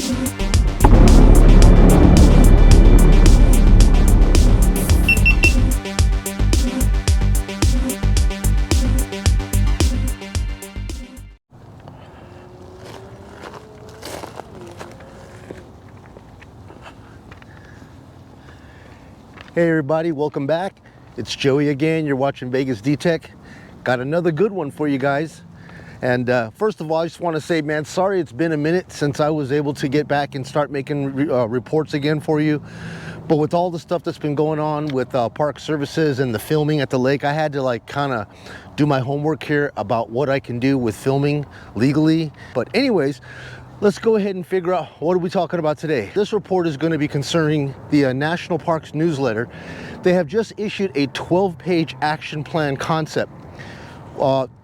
Hey everybody, welcome back. It's Joey again. You're watching Vegas D-Tech. Got another good one for you guys. And first of all, I just want to say, man, sorry it's been a minute since I was able to get back and start making reports again for you. But with all the stuff that's been going on with Park Services and the filming at the lake, I had to like kind of do my homework here about what I can do with filming legally. But anyways, let's go ahead and figure out what are we talking about today. This report is going to be concerning the National Parks newsletter. They have just issued a 12-page action plan concept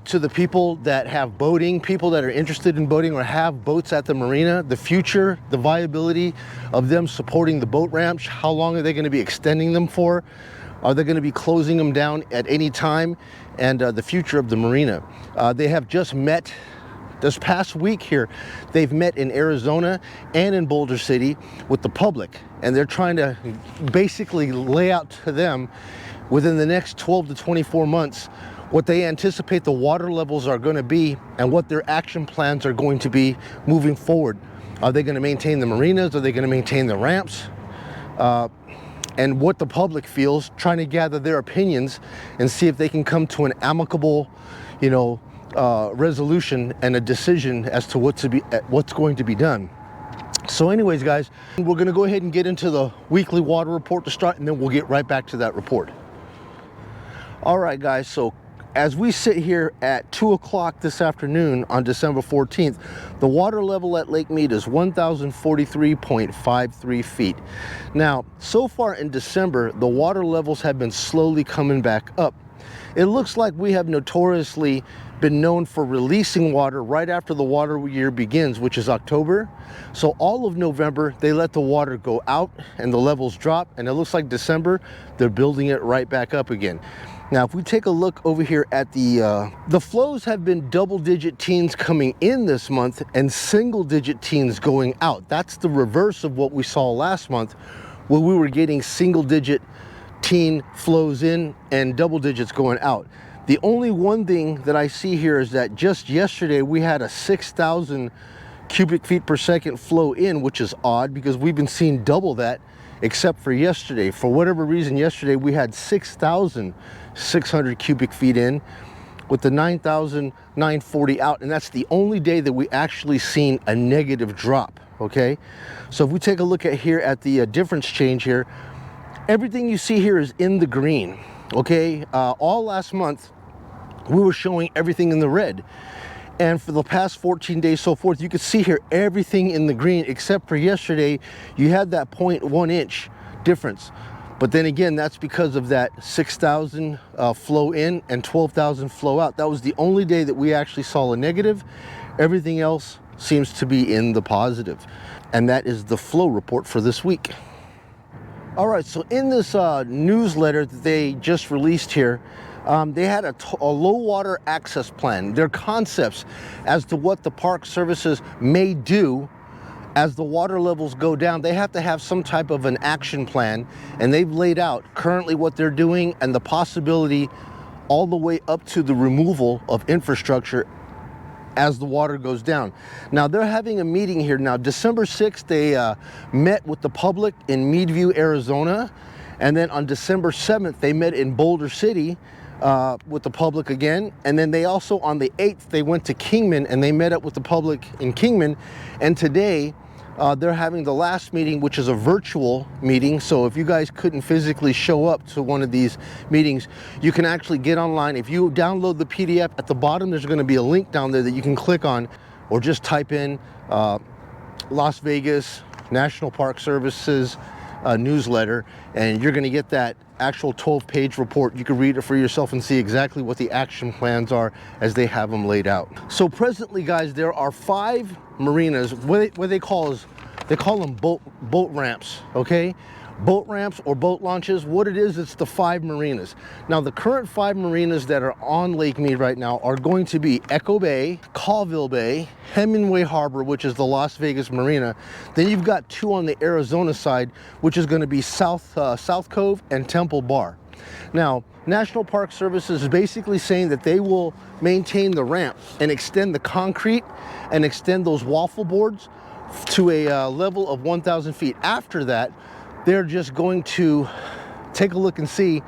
to the people that have boating, people that are interested in boating or have boats at the marina, the future, the viability of them supporting the boat ramps. How long are they going to be extending them for? Are they going to be closing them down at any time? And the future of the marina. They have just met this past week here. They've met in Arizona and in Boulder City with the public, and they're trying to basically lay out to them within the next 12 to 24 months what they anticipate the water levels are going to be and what their action plans are going to be moving forward. Are they going to maintain the marinas? Are they going to maintain the ramps? And what the public feels, trying to gather their opinions and see if they can come to an amicable, resolution and a decision as to what's going to be done. So anyways, guys, we're going to go ahead and get into the weekly water report to start, and then we'll get right back to that report. All right, guys, so as we sit here at 2 o'clock this afternoon on December 14th, the water level at Lake Mead is 1,043.53 feet. Now, so far in December, the water levels have been slowly coming back up. It looks like we have notoriously been known for releasing water right after the water year begins, which is October. So all of November, they let the water go out and the levels drop, and it looks like December, they're building it right back up again. Now, if we take a look over here at the flows have been double-digit teens coming in this month and single-digit teens going out. That's the reverse of what we saw last month, where we were getting single-digit teen flows in and double digits going out. The only one thing that I see here is that just yesterday we had a 6,000 cubic feet per second flow in, which is odd because we've been seeing double that, except for yesterday. For whatever reason, yesterday we had 6,600 cubic feet in with the 9,940 out, and that's the only day that we actually seen a negative drop. Okay, so if we take a look at here at the difference change here, everything you see here is in the green. Okay, all last month we were showing everything in the red, and for the past 14 days so forth, you could see here everything in the green, except for yesterday you had that 0.1 inch difference. But then again, that's because of that 6,000 flow in and 12,000 flow out. That was the only day that we actually saw a negative. Everything else seems to be in the positive, and that is the flow report for this week. All right, so in this newsletter that they just released here, they had a low water access plan. Their concepts as to what the Park Services may do as the water levels go down. They have to have some type of an action plan, and they've laid out currently what they're doing and the possibility all the way up to the removal of infrastructure as the water goes down. Now, they're having a meeting here. Now, December 6th, they met with the public in Meadview, Arizona. And then on December 7th, they met in Boulder City with the public again. And then they also, on the 8th, they went to Kingman and they met up with the public in Kingman. And today, they're having the last meeting, which is a virtual meeting. So if you guys couldn't physically show up to one of these meetings, you can actually get online. If you download the PDF, at the bottom there's going to be a link down there that you can click on, or just type in Las Vegas National Park Services newsletter, and you're going to get that actual 12-page report. You can read it for yourself and see exactly what the action plans are as they have them laid out. So presently, guys, there are 5 marinas, what they call them boat ramps, okay? boat ramps or boat launches. What it is, it's the 5 marinas. Now, the current 5 marinas that are on Lake Mead right now are going to be Echo Bay, Colville Bay, Hemingway Harbor, which is the Las Vegas Marina. Then you've got 2 on the Arizona side, which is going to be South Cove and Temple Bar. Now, National Park Service is basically saying that they will maintain the ramp and extend the concrete and extend those waffle boards to a level of 1,000 feet. After that, they're just going to take a look and see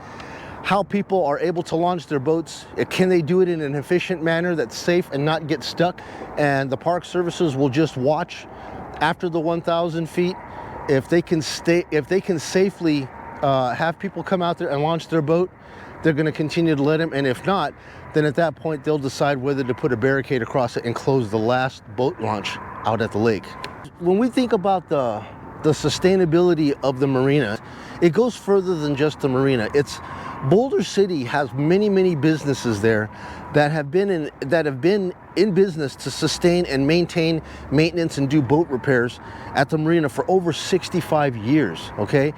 how people are able to launch their boats. Can they do it in an efficient manner that's safe and not get stuck? And the park services will just watch after the 1,000 feet. If they can safely have people come out there and launch their boat, they're going to continue to let them. And if not, then at that point they'll decide whether to put a barricade across it and close the last boat launch out at the lake. When we think about the sustainability of the marina, it goes further than just the marina. Boulder City has many businesses there that have been in business to sustain and maintain maintenance and do boat repairs at the marina for over 65 years, okay?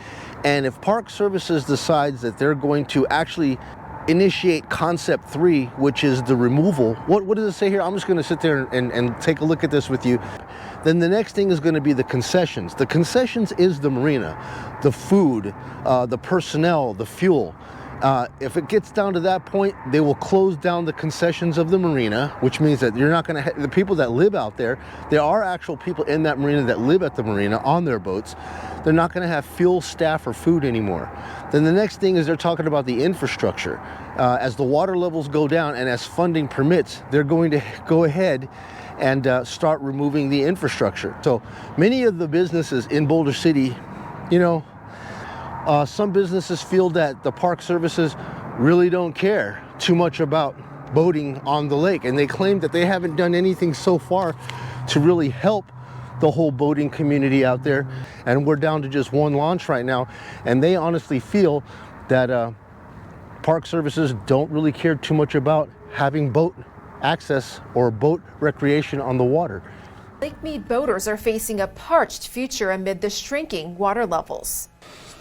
And if Park Services decides that they're going to actually initiate concept 3, which is the removal, what does it say here? I'm just going to sit there and take a look at this with you. Then the next thing is going to be the concessions. The concessions is the marina, the food, the personnel, the fuel. If it gets down to that point, they will close down the concessions of the marina, which means that you're not going to the people that live out there are actual people in that marina that live at the marina on their boats. They're not going to have fuel, staff, or food anymore. Then the next thing is they're talking about the infrastructure. As the water levels go down and as funding permits, they're going to go ahead and start removing the infrastructure. So many of the businesses in Boulder City, some businesses feel that the Park Services really don't care too much about boating on the lake, and they claim that they haven't done anything so far to really help the whole boating community out there. And we're down to just 1 launch right now, and they honestly feel that Park Services don't really care too much about having boat access or boat recreation on the water. Lake Mead boaters are facing a parched future amid the shrinking water levels.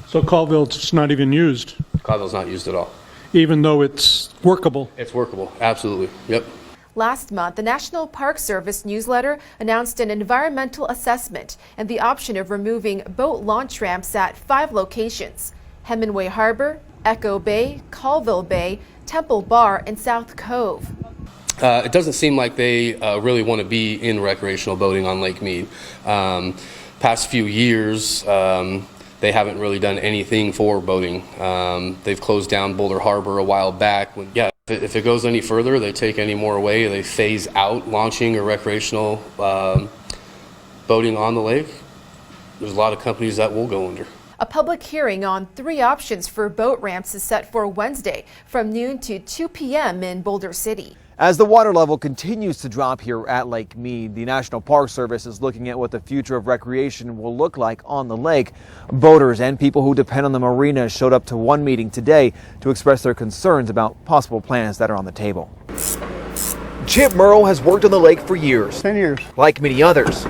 So Colville's not even used, Colville's not used at all. even though it's workable. It's workable, absolutely. Yep. Last month, the National Park Service newsletter announced an environmental assessment and the option of removing boat launch ramps at 5 locations: Hemingway Harbor, Echo Bay, Colville Bay, Temple Bar, and South Cove. It doesn't seem like they really want to be in recreational boating on Lake Mead. Past few years, they haven't really done anything for boating. They've closed down Boulder Harbor a while back. If it goes any further, they take any more away, they phase out launching or recreational boating on the lake, there's a lot of companies that will go under. A public hearing on 3 options for boat ramps is set for Wednesday from noon to 2 p.m. in Boulder City. As the water level continues to drop here at Lake Mead, the National Park Service is looking at what the future of recreation will look like on the lake. Boaters and people who depend on the marina showed up to one meeting today to express their concerns about possible plans that are on the table. Chip Murrow has worked on the lake for years. 10 years. Like many others,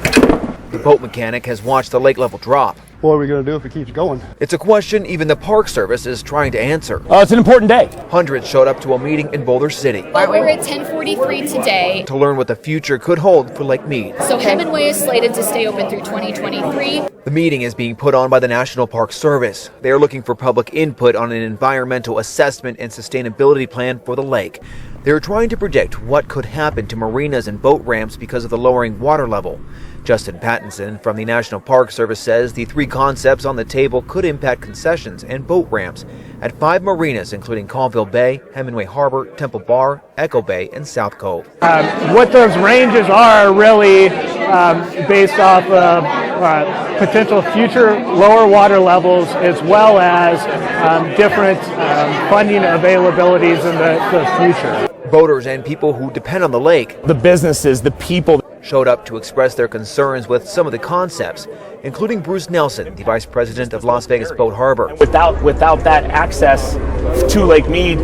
the boat mechanic has watched the lake level drop. What are we going to do if it keeps going? It's a question even the Park Service is trying to answer. It's an important day. Hundreds showed up to a meeting in Boulder City. Well, we're at 10:43 today to learn what the future could hold for Lake Mead. So Hemingway is slated to stay open through 2023. The meeting is being put on by the National Park Service. They are looking for public input on an environmental assessment and sustainability plan for the lake. They're trying to predict what could happen to marinas and boat ramps because of the lowering water level. Justin Pattinson from the National Park Service says the 3 concepts on the table could impact concessions and boat ramps at 5 marinas, including Colville Bay, Hemingway Harbor, Temple Bar, Echo Bay, and South Cove. What those ranges are really based off of potential future lower water levels, as well as different funding availabilities in the future. Boaters and people who depend on the lake, the businesses, the people, showed up to express their concerns with some of the concepts, including Bruce Nelson, the vice president of Las Vegas Boat Harbor. Without that access to Lake Mead,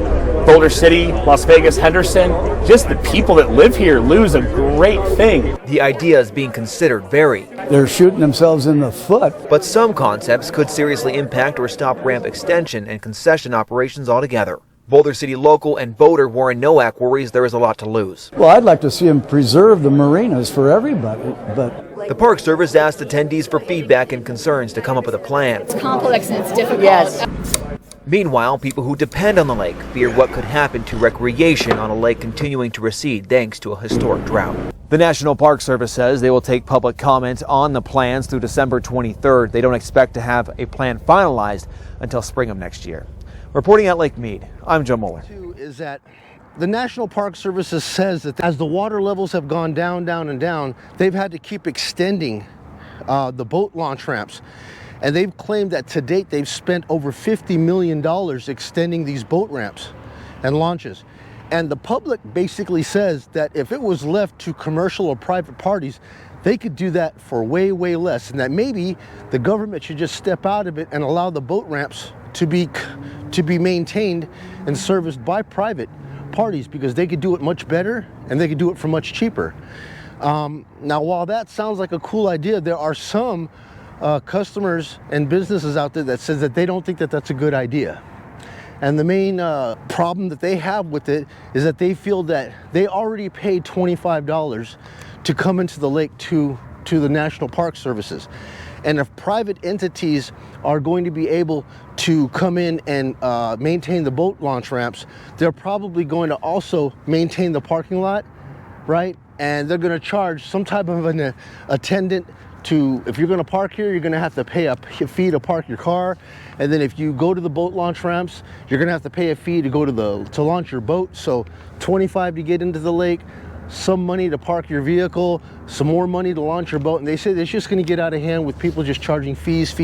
Boulder City, Las Vegas, Henderson, just the people that live here lose a great thing. The ideas being considered vary, They're shooting themselves in the foot. but some concepts could seriously impact or stop ramp extension and concession operations altogether. Boulder City local and voter Warren Nowak worries there is a lot to lose. Well, I'd like to see them preserve the marinas for everybody, but The Park Service asked attendees for feedback and concerns to come up with a plan. It's complex and it's difficult. Yes. Meanwhile, people who depend on the lake fear what could happen to recreation on a lake continuing to recede thanks to a historic drought. The National Park Service says they will take public comment on the plans through December 23rd. They don't expect to have a plan finalized until spring of next year. Reporting at Lake Mead, I'm Joe Mueller. Is that the National Park Service says that as the water levels have gone down, down, and down, they've had to keep extending the boat launch ramps. And they've claimed that to date they've spent over $50 million extending these boat ramps and launches. And the public basically says that if it was left to commercial or private parties, they could do that for way, way less. And that maybe the government should just step out of it and allow the boat ramps to be maintained and serviced by private parties, because they could do it much better and they could do it for much cheaper. Now, while that sounds like a cool idea, there are some customers and businesses out there that says that they don't think that that's a good idea. And the main problem that they have with it is that they feel that they already paid $25 to come into the lake to the National Park Services. And if private entities are going to be able to come in and maintain the boat launch ramps, they're probably going to also maintain the parking lot, right? And they're going to charge some type of an attendant to, if you're going to park here, you're going to have to pay a fee to park your car. And then if you go to the boat launch ramps, you're going to have to pay a fee to go to launch your boat. So $25 to get into the lake, some money to park your vehicle, some more money to launch your boat. And they say it's just going to get out of hand with people just charging fees.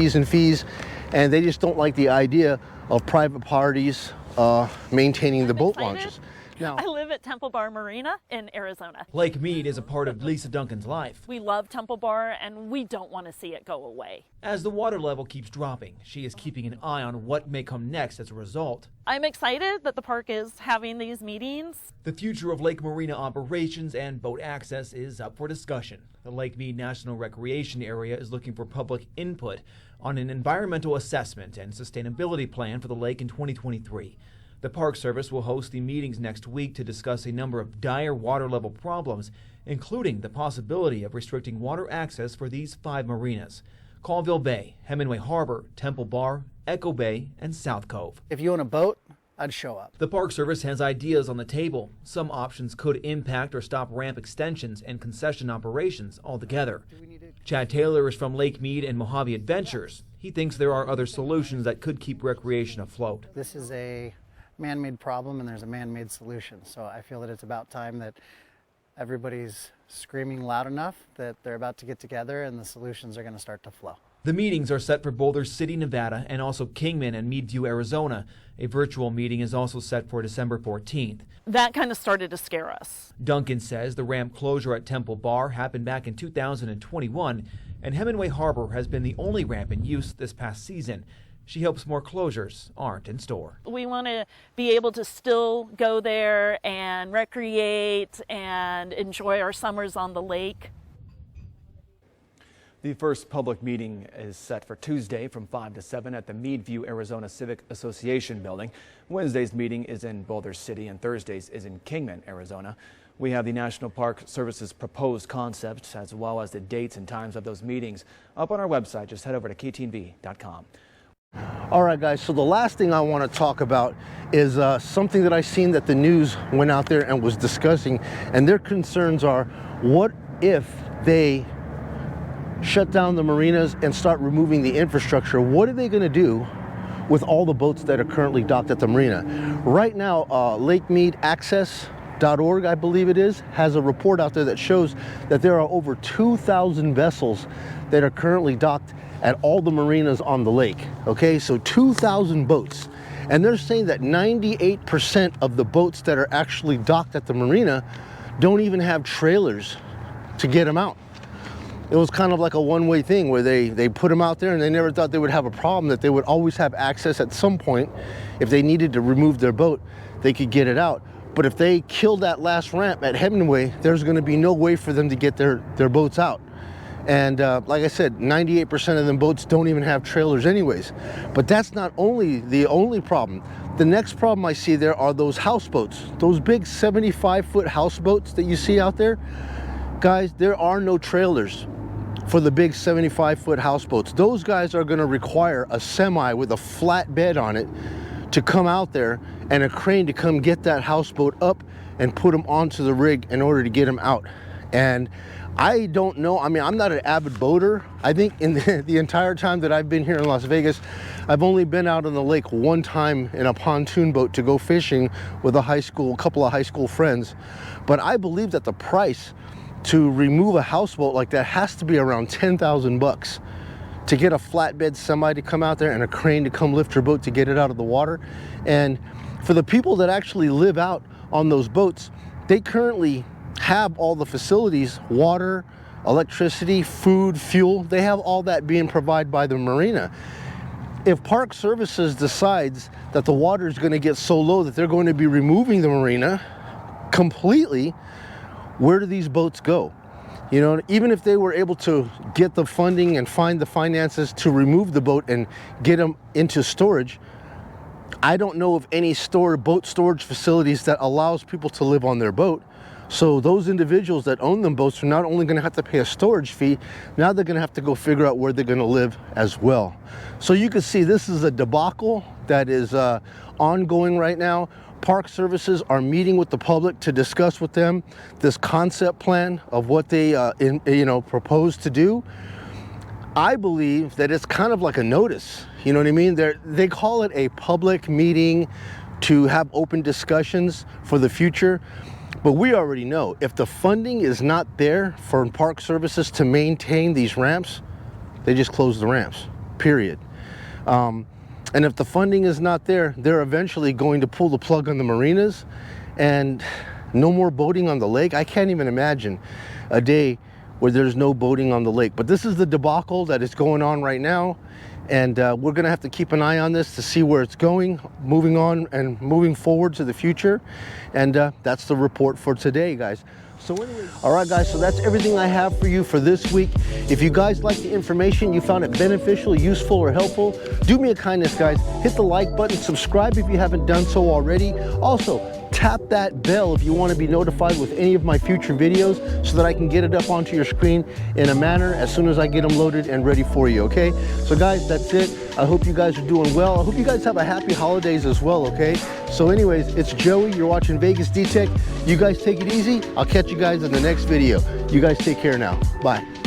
And they just don't like the idea of private parties maintaining the boat launches. Now, I live at Temple Bar Marina in Arizona. Lake Mead is a part of Lisa Duncan's life. We love Temple Bar and we don't want to see it go away. As the water level keeps dropping, she is keeping an eye on what may come next as a result. I'm excited that the park is having these meetings. The future of Lake Marina operations and boat access is up for discussion. The Lake Mead National Recreation Area is looking for public input on an environmental assessment and sustainability plan for the lake in 2023. The Park Service will host the meetings next week to discuss a number of dire water level problems, including the possibility of restricting water access for these 5 marinas: Colville Bay, Hemingway Harbor, Temple Bar, Echo Bay, and South Cove. If you own a boat, I'd show up. The Park Service has ideas on the table. Some options could impact or stop ramp extensions and concession operations altogether. Chad Taylor is from Lake Mead and Mojave Adventures. He thinks there are other solutions that could keep recreation afloat. This is a man-made problem and there's a man-made solution. So I feel that it's about time that everybody's screaming loud enough that they're about to get together and the solutions are going to start to flow. The meetings are set for Boulder City, Nevada, and also Kingman and Meadview, Arizona. A virtual meeting is also set for December 14th. That kind of started to scare us. Duncan says the ramp closure at Temple Bar happened back in 2021, and Hemingway Harbor has been the only ramp in use this past season. She hopes more closures aren't in store. We want to be able to still go there and recreate and enjoy our summers on the lake. The first public meeting is set for Tuesday from 5 to 7 at the Meadview, Arizona Civic Association building. Wednesday's meeting is in Boulder City and Thursday's is in Kingman, Arizona. We have the National Park Service's proposed concepts as well as the dates and times of those meetings up on our website. Just head over to ktnv.com. all right, guys, so the last thing I want to talk about is something that I seen that the news went out there and was discussing, and their concerns are, what if they shut down the marinas and start removing the infrastructure? What are they going to do with all the boats that are currently docked at the marina? Right now, LakeMeadAccess.org, I believe it is, has a report out there that shows that there are over 2,000 vessels that are currently docked at all the marinas on the lake. Okay, so 2,000 boats. And they're saying that 98% of the boats that are actually docked at the marina don't even have trailers to get them out. it was kind of like a one-way thing where they put them out there and they never thought they would have a problem, that they would always have access at some point. If they needed to remove their boat, they could get it out. But if they kill that last ramp at Hemingway, there's going to be no way for them to get their boats out. And like I said, 98% of them boats don't even have trailers anyways. But that's not the only problem. The next problem I see there are those houseboats, those big 75-foot houseboats that you see out there. Guys, there are no trailers for the big 75-foot houseboats. Those guys are going to require a semi with a flat bed on it to come out there and a crane to come get that houseboat up and put them onto the rig in order to get them out. And I don't know, I mean, I'm not an avid boater. I think in the entire time that I've been here in Las Vegas, I've only been out on the lake one time in a pontoon boat to go fishing with a couple of high school friends. But I believe that the price to remove a houseboat like that has to be around 10,000 bucks to get a flatbed semi to come out there and a crane to come lift your boat to get it out of the water. And for the people that actually live out on those boats, they currently have all the facilities, water, electricity, food, fuel. They have all that being provided by the marina. If Park Services decides that the water is going to get so low that they're going to be removing the marina completely, where do these boats go? You know, even if they were able to get the funding and find the finances to remove the boat and get them into storage, I don't know of any boat storage facilities that allows people to live on their boat. So those individuals that own them boats are not only going to have to pay a storage fee, now they're going to have to go figure out where they're going to live as well. So you can see this is a debacle that is ongoing right now. Park Services are meeting with the public to discuss with them this concept plan of what they propose to do. I believe that it's kind of like a notice, you know what I mean? They call it a public meeting to have open discussions for the future. But we already know if the funding is not there for Park Services to maintain these ramps, they just close the ramps, period. And if the funding is not there, they're eventually going to pull the plug on the marinas and no more boating on the lake. I can't even imagine a day where there's no boating on the lake. But this is the debacle that is going on right now. And we're going to have to keep an eye on this to see where it's going, moving on and moving forward to the future. And that's the report for today, guys. So anyways, all right, guys, so that's everything I have for you for this week. If you guys like the information, you found it beneficial, useful, or helpful, do me a kindness, guys. Hit the like button, subscribe if you haven't done so already. Also, tap that bell if you want to be notified with any of my future videos so that I can get it up onto your screen in a manner as soon as I get them loaded and ready for you, okay? So guys, that's it. I hope you guys are doing well. I hope you guys have a happy holidays as well, okay? So anyways, it's Joey. You're watching Vegas D-Tech. You guys take it easy. I'll catch you guys in the next video. You guys take care now. Bye.